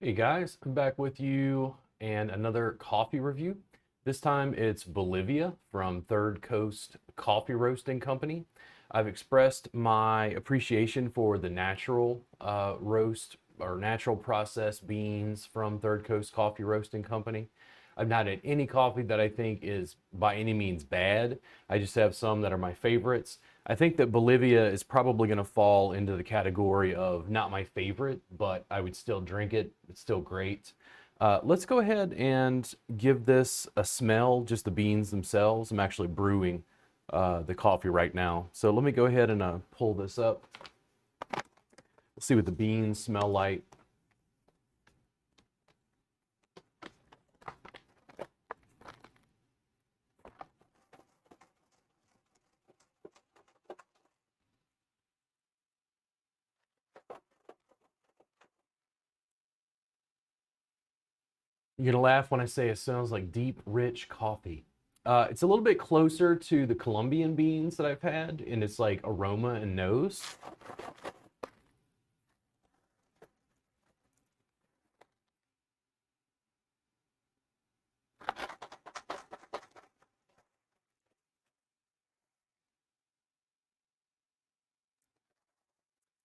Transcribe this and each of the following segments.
Hey guys, I'm back with you and another coffee review. This time it's Bolivia from Third Coast Coffee Roasting Company. I've expressed my appreciation for the natural roast or natural processed beans from Third Coast Coffee Roasting Company. I've not had any coffee that I think is by any means bad. I just have some that are my favorites. I think that Bolivia is probably going to fall into the category of not my favorite, but I would still drink it. It's still great. Let's go ahead and give this a smell, just the beans themselves. I'm actually brewing the coffee right now. So let me go ahead and pull this up. We'll see what the beans smell like. You're gonna laugh when I say it sounds like deep, rich coffee. It's a little bit closer to the Colombian beans that I've had, and it's like aroma and nose.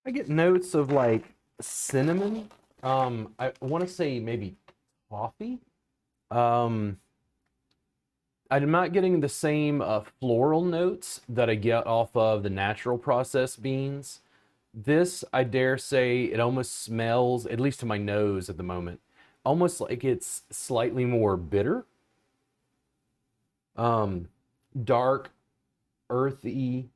I get notes of like cinnamon. I want to say maybe toffee. Um, I'm not getting the same floral notes that I get off of the natural processed beans. This, I dare say, it almost smells, at least to my nose at the moment, almost like it's slightly more bitter. Um, Dark, earthy,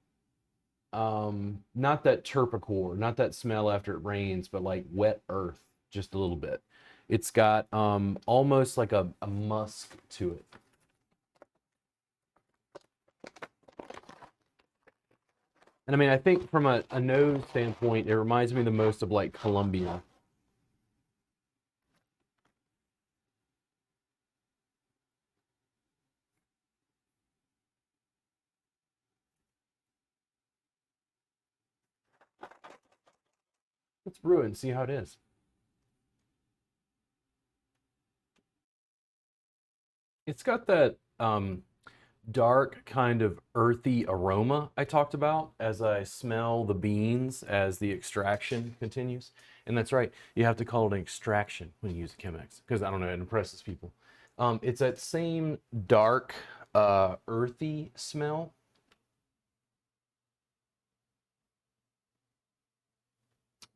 not that terpsichore, not that smell after it rains, but like wet earth, just a little bit. It's got almost like a musk to it. And I mean, I think from a nose standpoint, it reminds me the most of like Colombia. Let's brew it and see how it is. It's got that dark kind of earthy aroma I talked about as I smell the beans as the extraction continues. And that's right, you have to call it an extraction when you use a Chemex because I don't know, it impresses people. It's that same dark, earthy smell.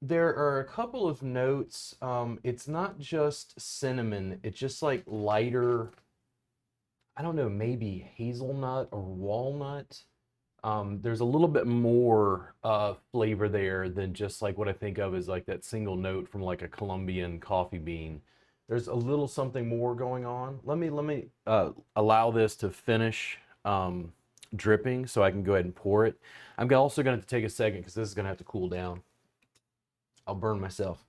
There are a couple of notes. It's not just cinnamon, it's just like lighter, I don't know, maybe hazelnut or walnut. There's a little bit more flavor there than just like what I think of as like that single note from like a Colombian coffee bean. There's a little something more going on. Let me allow this to finish dripping so I can go ahead and pour it. I'm also going to take a second because this is going to have to cool down. I'll burn myself.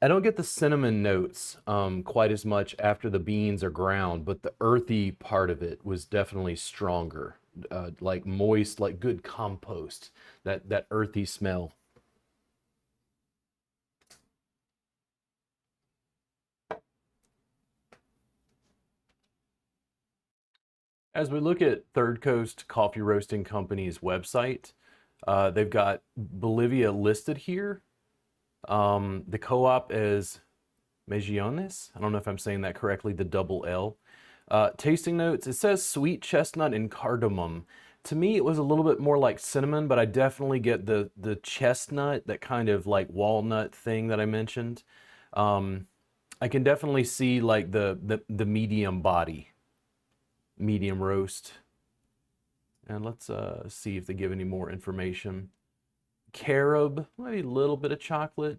I don't get the cinnamon notes quite as much after the beans are ground, but the earthy part of it was definitely stronger, like moist, like good compost. That earthy smell. As we look at Third Coast Coffee Roasting Company's website, they've got Bolivia listed here. The co-op is Mejillones. I don't know if I'm saying that correctly, the double L. Tasting notes, it says sweet chestnut and cardamom. To me, it was a little bit more like cinnamon, but I definitely get the chestnut, that kind of like walnut thing that I mentioned. Um, I can definitely see like the medium body, medium roast. And let's see if they give any more information. Carob, maybe a little bit of chocolate.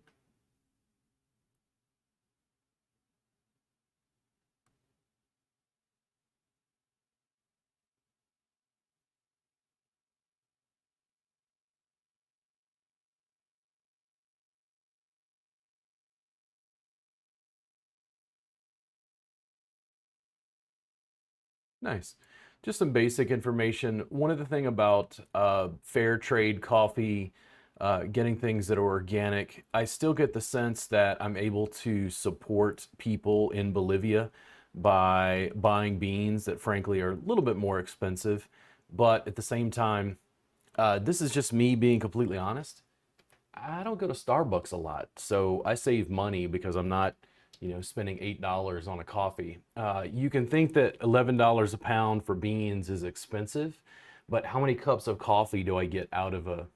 Nice. Just some basic information. One of the thing about fair trade coffee getting things that are organic. I still get the sense that I'm able to support people in Bolivia by buying beans that frankly are a little bit more expensive. But at the same time, this is just me being completely honest. I don't go to Starbucks a lot, so I save money because I'm not, spending $8 on a coffee. You can think that $11 a pound for beans is expensive, but how many cups of coffee do I get out of a,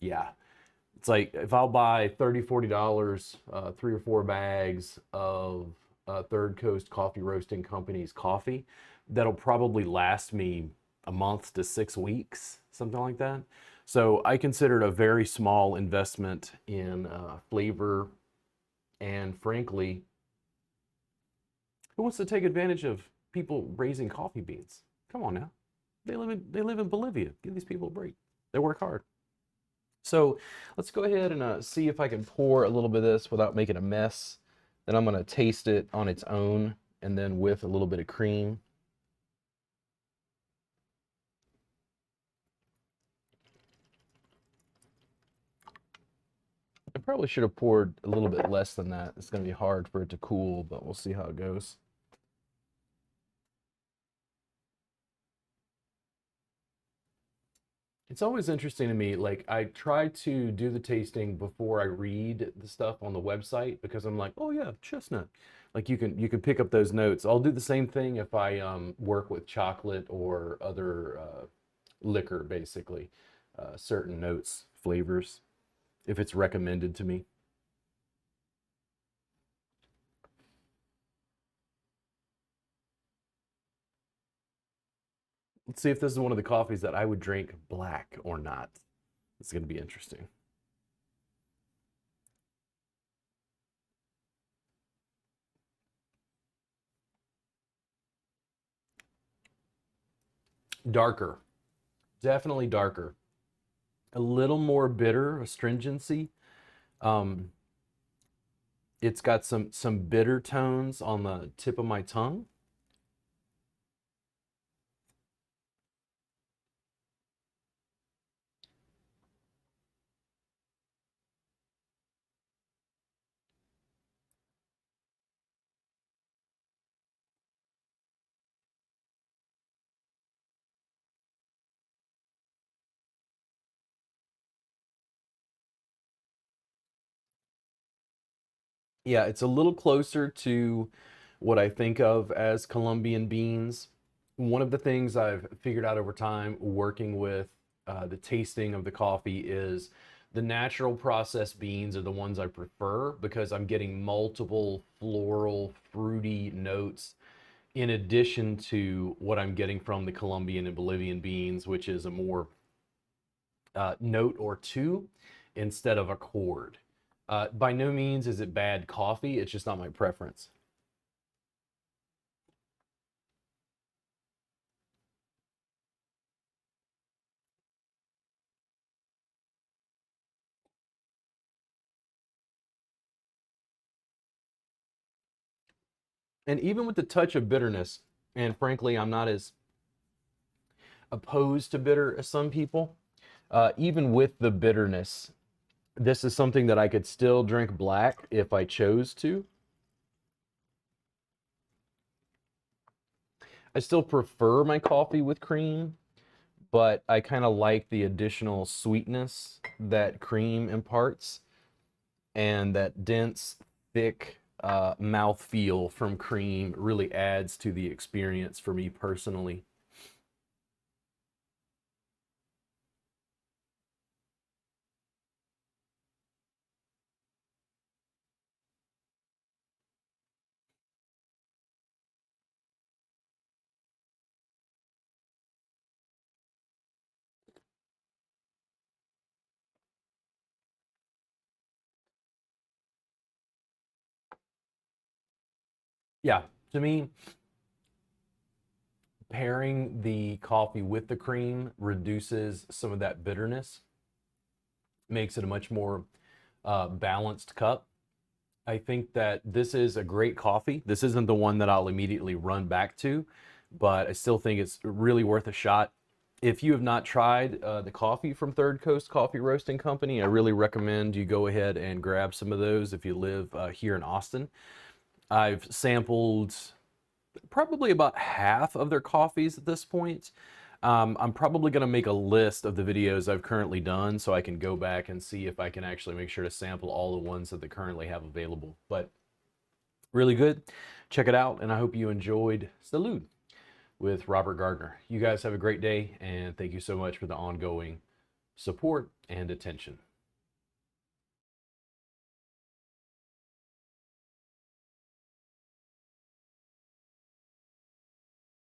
yeah, it's like if I'll buy $30, $40, 3 or 4 bags of Third Coast Coffee Roasting Company's coffee, that'll probably last me a month to 6 weeks, something like that. So I consider it a very small investment in flavor, and frankly, who wants to take advantage of people raising coffee beans? Come on now, they live in Bolivia. Give these people a break. They work hard. So let's go ahead and see if I can pour a little bit of this without making a mess. Then I'm going to taste it on its own and then with a little bit of cream. I probably should have poured a little bit less than that. It's going to be hard for it to cool, but we'll see how it goes. It's always interesting to me. Like, I try to do the tasting before I read the stuff on the website because I'm like, oh yeah, chestnut. Like you can pick up those notes. I'll do the same thing if I work with chocolate or other liquor, basically, certain notes, flavors, if it's recommended to me. Let's see if this is one of the coffees that I would drink black or not. It's going to be interesting. Darker, definitely darker. A little more bitter, astringency. Um, it's got some bitter tones on the tip of my tongue. Yeah, it's a little closer to what I think of as Colombian beans. One of the things I've figured out over time working with the tasting of the coffee is the natural processed beans are the ones I prefer because I'm getting multiple floral, fruity notes in addition to what I'm getting from the Colombian and Bolivian beans, which is a more note or two instead of a chord. By no means is it bad coffee, it's just not my preference. And even with the touch of bitterness, and frankly, I'm not as opposed to bitter as some people, even with the bitterness, this is something that I could still drink black if I chose to. I still prefer my coffee with cream, but I kind of like the additional sweetness that cream imparts and that dense, thick mouth feel from cream really adds to the experience for me personally. Yeah, to me, pairing the coffee with the cream reduces some of that bitterness, makes it a much more balanced cup. I think that this is a great coffee. This isn't the one that I'll immediately run back to, but I still think it's really worth a shot. If you have not tried the coffee from Third Coast Coffee Roasting Company, I really recommend you go ahead and grab some of those if you live here in Austin. I've sampled probably about half of their coffees at this point. I'm probably going to make a list of the videos I've currently done so I can go back and see if I can actually make sure to sample all the ones that they currently have available. But really good. Check it out, and I hope you enjoyed Salud with Robert Gardner. You guys have a great day, and thank you so much for the ongoing support and attention.